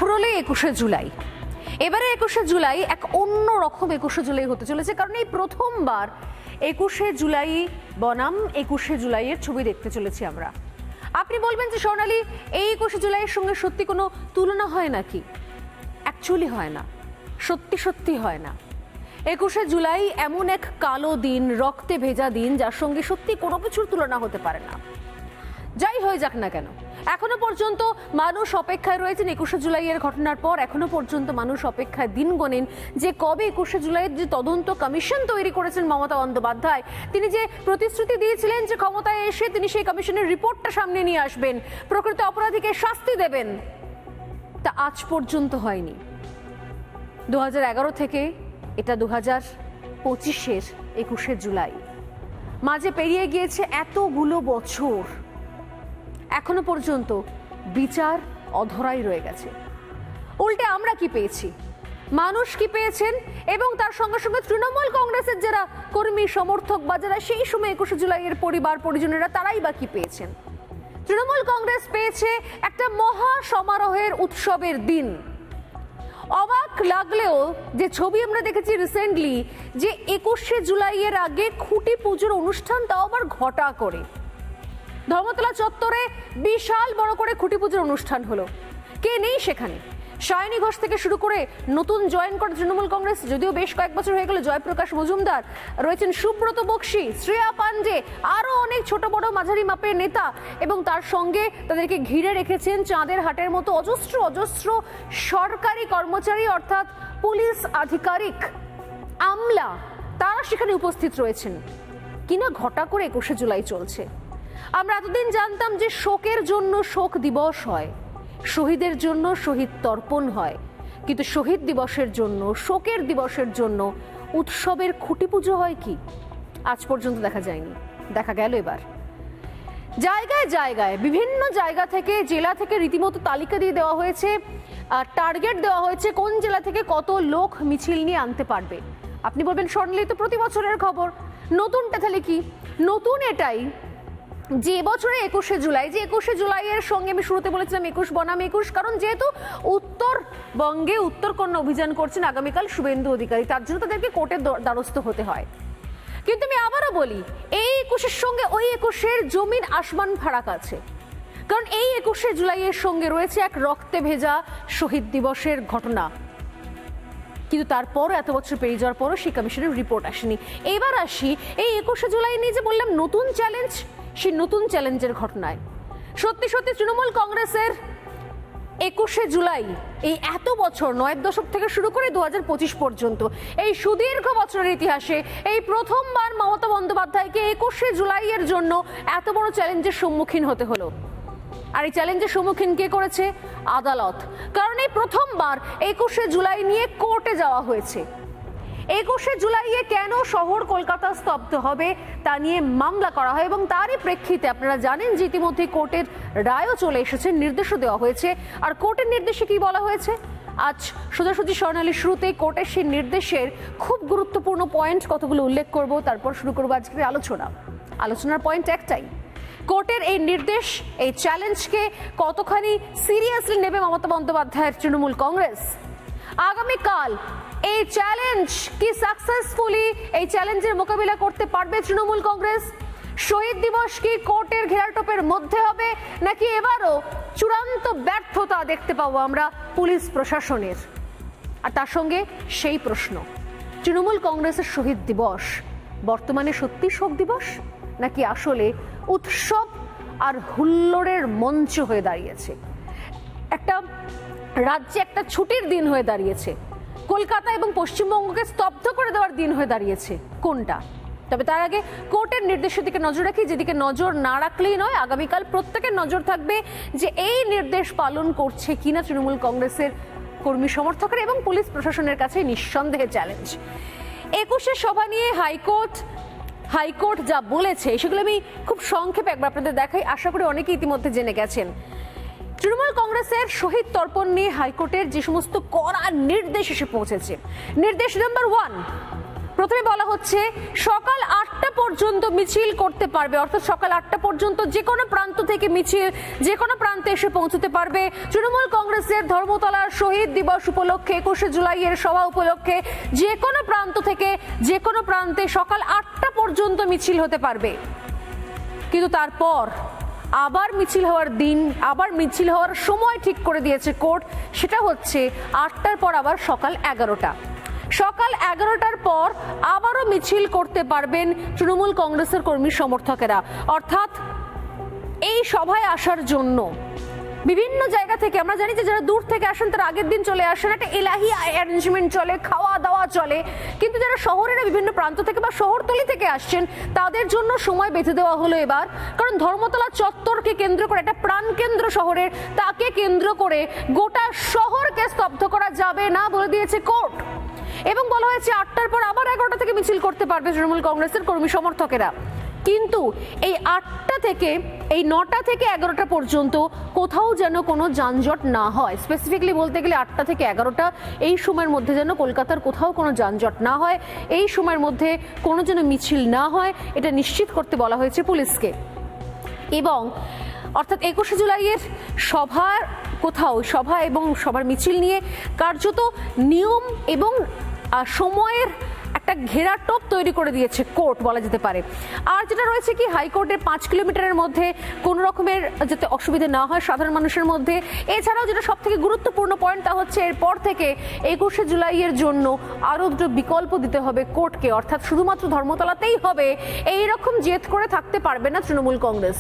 ফুরলে 21শে জুলাই। এবারে 21শে জুলাই এক অন্য রকম 21শে জুলাই হতে চলেছে, কারণ এই প্রথমবার 21শে জুলাই বনাম 21শে জুলাইয়ের ছবি দেখতে চলেছি আমরা। আপনি বলবেন যে স্বর্ণালী, এই 21শে জুলাইয়ের সঙ্গে সত্যি কোনো তুলনা হয় নাকি? অ্যাকচুয়ালি হয় না, সত্যি সত্যি হয় না। 21শে জুলাই এমন এক কালো দিন, রক্তে ভেজা দিন, যার সঙ্গে সত্যি কোনো কিছুর তুলনা হতে পারে না। যাই হয়ে যাক না কেন, এখনো পর্যন্ত মানুষ অপেক্ষায় রয়েছেন 21শে জুলাইয়ের ঘটনার পর। এখনো পর্যন্ত মানুষ অপেক্ষায় দিন গোনেন যে কবে 21শে জুলাইয়ের যে তদন্ত কমিশন তৈরি করেছেন মমতা বন্দ্যোপাধ্যায়, তিনি যে প্রতিশ্রুতি দিয়েছিলেন যে ক্ষমতায় এসে তিনি সেই কমিশনের রিপোর্টটা সামনে নিয়ে আসবেন, প্রকৃত অপরাধীকে শাস্তি দেবেন, তা আজ পর্যন্ত হয়নি। 2011 থেকে এটা 2025-এর 21শে জুলাই, মাঝে পেরিয়ে গিয়েছে এতগুলো বছর, এখনো পর্যন্ত বিচার অধরাই রয়ে গেছে। উল্টে আমরা কি পেয়েছি, মানুষ কি পেয়েছেন, এবং তার সঙ্গে সঙ্গে তৃণমূল কংগ্রেসের যারা কর্মী সমর্থক বা যারা সেই সময় 21শে জুলাইয়ের পরিবার পরিজনেরা, তারাই বা কি পেয়েছেন? তৃণমূল কংগ্রেস পেয়েছে একটা মহা সমারোহের উৎসবের দিন। অবাক লাগলেও যে ছবি আমরা দেখেছি রিসেন্টলি, যে 21শে জুলাইয়ের আগে খুঁটি পুজোর অনুষ্ঠান, তাও আবার ঘটা করে ধর্মতলা চত্বরে বিশাল বড় করে খুঁটি পুজোর অনুষ্ঠান হলো। কে নেই সেখানে? সায়নী ঘোষ থেকে শুরু করে নতুন জয়েন করে তৃণমূল কংগ্রেস, যদিও বেশ কয়েক বছর হয়ে গেল, জয়প্রকাশ মজুমদার রয়েছেন, সুব্রত বক্সি, শ্রেয়া পান্ডে, আরো অনেক ছোট বড় মাঝারি মাপের নেতা, এবং তার সঙ্গে তাদেরকে ঘিরে রেখেছেন চাঁদের হাটের মতো অজস্র অজস্র সরকারি কর্মচারী, অর্থাৎ পুলিশ আধিকারিক, আমলা, তারা সেখানে উপস্থিত রয়েছেন। কিনা ঘটা করে 21শে জুলাই চলছে। আমরা এতদিন জানতাম যে শোকের জন্য শোক দিবস হয়, শহীদের জন্য শহীদ তর্পণ হয়, কিন্তু শহীদ দিবসের জন্য, শোকের দিবসের জন্য উৎসবের খুঁটি পুজো হয় কি? আজ পর্যন্ত দেখা যায়নি। দেখা গেল এবার জায়গায় জায়গায়, বিভিন্ন জায়গা থেকে, জেলা থেকে রীতিমতো তালিকা দিয়ে দেওয়া হয়েছে, টার্গেট দেওয়া হয়েছে কোন জেলা থেকে কত লোক মিছিল নিয়ে আনতে পারবে। আপনি বলবেন স্বর্ণালী, তো প্রতি বছরের খবর, নতুনটা তাহলে কি? নতুন এটাই যে এবছরে 21শে জুলাই, যে 21শে জুলাইয়ের সঙ্গে আমি শুরুতে বলেছিলাম 21 বনাম 21, কারণ যেহেতু উত্তরবঙ্গে উত্তরকন্যা অভিযান করছেন আগামীকাল শুভেন্দু অধিকারী, তার জন্য তাদেরকে কোর্টের দ্বারস্থ হতে হয়। কিন্তু আমি আবারও বলি, এই 21-এর সঙ্গে ওই 21-এর জমিন আসমান ফারাক আছে, কারণ এই 21শে জুলাইয়ের সঙ্গে রয়েছে এক রক্তে ভেজা শহীদ দিবসের ঘটনা। কিন্তু তারপর এত বছর পেরিয়ে যাওয়ার পরও সেই কমিশনের রিপোর্ট আসেনি। এবার আসি এই 21শে জুলাই নিয়ে যে বললাম নতুন চ্যালেঞ্জ, সেই নতুন চ্যালেঞ্জের ঘটনায়। সত্যি সত্যি তৃণমূল কংগ্রেসের 21শে জুলাই, এই এত বছর, 9 দশক থেকে শুরু করে 2025 পর্যন্ত, এই সুদীর্ঘ বছরের ইতিহাসে এই প্রথমবার মমতা বন্দ্যোপাধ্যায়কে 21শে জুলাইয়ের জন্য এত বড় চ্যালেঞ্জের সম্মুখীন হতে হলো। আর এই চ্যালেঞ্জের সম্মুখীন কে করেছে? আদালত। কারণ এই প্রথমবার 21শে জুলাই নিয়ে কোর্টে যাওয়া হয়েছে। 21শে জুলাইয়ে কেন শহর কলকাতা স্তব্ধ হবে তা নিয়ে মামলা করা হয়, এবং তারই প্রেক্ষিতে আপনারা জানেন যে ইতিমধ্যে কোর্টের রায়ও চলে এসেছে, নির্দেশও দেওয়া হয়েছে। আর কোর্টের নির্দেশে কি বলা হয়েছে? আজ সোজাসুজি স্বর্ণালী শুরুতেই কোর্টের সেই নির্দেশের খুব গুরুত্বপূর্ণ পয়েন্ট কতগুলো উল্লেখ করব, তারপর শুরু করবো আজকের আলোচনার পয়েন্ট একটাই, কোর্টের এই নির্দেশ, এই চ্যালেঞ্জকে কতখানি সিরিয়াসলি নেবে মমতা বন্দ্যোপাধ্যায়ের তৃণমূল কংগ্রেস। আগামীকাল এই চ্যালেঞ্জ কি সাকসেসফুলি, এই চ্যালেঞ্জের মোকাবিলা করতে পারবে তৃণমূল কংগ্রেস? শহীদ দিবস কি কোর্টের ঘেরাটোপের মধ্যে হবে, নাকি এবারও চূড়ান্ত ব্যর্থতা দেখতে পাবো আমরা পুলিশ প্রশাসনের? আর তার সঙ্গে সেই প্রশ্ন, তৃণমূল কংগ্রেসের শহীদ দিবস বর্তমানে সত্যি শোক দিবস, নাকি আসলে উৎসব আর হুল্লোড়ের মঞ্চ হয়ে দাঁড়িয়েছে, একটা রাজ্যে একটা ছুটির দিন হয়ে দাঁড়িয়েছে, কলকাতা এবং পশ্চিমবঙ্গকে স্তব্ধ করে দেওয়ার দিন হয়ে দাঁড়িয়েছে? কোনটা? তবে তার আগে কোর্টের নির্দেশের দিকে নজর রাখি, যেদিকে নজর না রাখলেই নয়। আগামীকাল প্রত্যেকের নজর থাকবে যে এই নির্দেশ পালন করছে কিনা তৃণমূল কংগ্রেসের কর্মী সমর্থকরা, এবং পুলিশ প্রশাসনের কাছে নিঃসন্দেহে চ্যালেঞ্জ। 21শে সভা নিয়ে হাইকোর্ট যা বলেছে সেগুলো আমি খুব সংক্ষেপে একবার আপনাদের দেখাই, আশা করি অনেকে ইতিমধ্যে জেনে গেছেন। তৃণমূল কংগ্রেসের শহীদ তর্পণ নিয়ে হাইকোর্টের যে সমস্ত কড়া নির্দেশ এসে পৌঁছেছে। নির্দেশ নাম্বার 1, প্রথমে বলা হচ্ছে সকাল 8টা পর্যন্ত মিছিল করতে পারবে, অর্থাৎ সকাল 8টা পর্যন্ত যে কোনো প্রান্ত থেকে মিছিল যে কোনো প্রান্তে এসে পৌঁছতে পারবে। তৃণমূল কংগ্রেসের ধর্মতলার শহীদ দিবস উপলক্ষে 21শে জুলাইয়ের সভা উপলক্ষে যে কোনো প্রান্ত থেকে যে কোনো প্রান্তে সকাল 8টা পর্যন্ত মিছিল হতে পারবে। কিন্তু তারপর আবার মিছিল হওয়ার দিন, আবার মিছিল হওয়ার সময় ঠিক করে দিয়েছে কোর্ট, সেটা হচ্ছে 8টার পর আবার সকাল 11টা। সকাল 11টার পর আবারও মিছিল করতে পারবেন তৃণমূল কংগ্রেসের কর্মী সমর্থকেরা। অর্থাৎ এই সভায় আসার জন্য বিভিন্ন জায়গা থেকে, আমরা জানি যে যারা দূর থেকে আসেন তারা আগের দিন চলে আসেন, একটা এলাহি অ্যারেঞ্জমেন্ট চলে, খাওয়া দাওয়া চলে, কিন্তু যারা শহরের বিভিন্ন প্রান্ত থেকে বা শহরতলি থেকে আসছেন তাদের জন্য সময় বেঁধে দেওয়া হলো এবার। কারণ ধর্মতলা চত্বরকে কেন্দ্র করে, একটা প্রাণকেন্দ্র শহরের, তাকে কেন্দ্র করে গোটা শহরকে স্তব্ধ করা যাবে না বলে দিয়েছে কোর্ট। এবং বলা হয়েছে 8টার পর আবার 11টা থেকে মিছিল করতে পারবে তৃণমূল কংগ্রেসের কর্মী সমর্থকেরা। কিন্তু এই 8টা থেকে এই 9টা থেকে 11টা পর্যন্ত কোথাও যেন কোনো যানজট না হয়। স্পেসিফিকলি বলতে গেলে 8টা থেকে 11টা এই সময়ের মধ্যে যেন কলকাতার কোথাও কোনো যানজট না হয়, এই সময়ের মধ্যে কোনো যেন মিছিল না হয়, এটা নিশ্চিত করতে বলা হয়েছে পুলিশকে। এবং অর্থাৎ 21শে জুলাইয়ের সভার কোথাও সভা এবং সভার মিছিল নিয়ে কার্যত নিয়ম এবং সময়ের একটা ঘেরাটোপ তৈরি করে দিয়েছে কোর্ট বলা যেতে পারে। আর যেটা রয়েছে কি, হাইকোর্টের 5 কিলোমিটারের মধ্যে কোনো রকমের যাতে অসুবিধা না হয় সাধারণ মানুষের মধ্যে। এছাড়াও যেটা সব থেকে গুরুত্বপূর্ণ পয়েন্ট, তা হচ্ছে এরপর থেকে 21শে জুলাইয়ের জন্য আরও দুটো বিকল্প দিতে হবে কোর্টকে, অর্থাৎ শুধুমাত্র ধর্মতলাতেই হবে এই রকম জেদ করে থাকতে পারবে না তৃণমূল কংগ্রেস।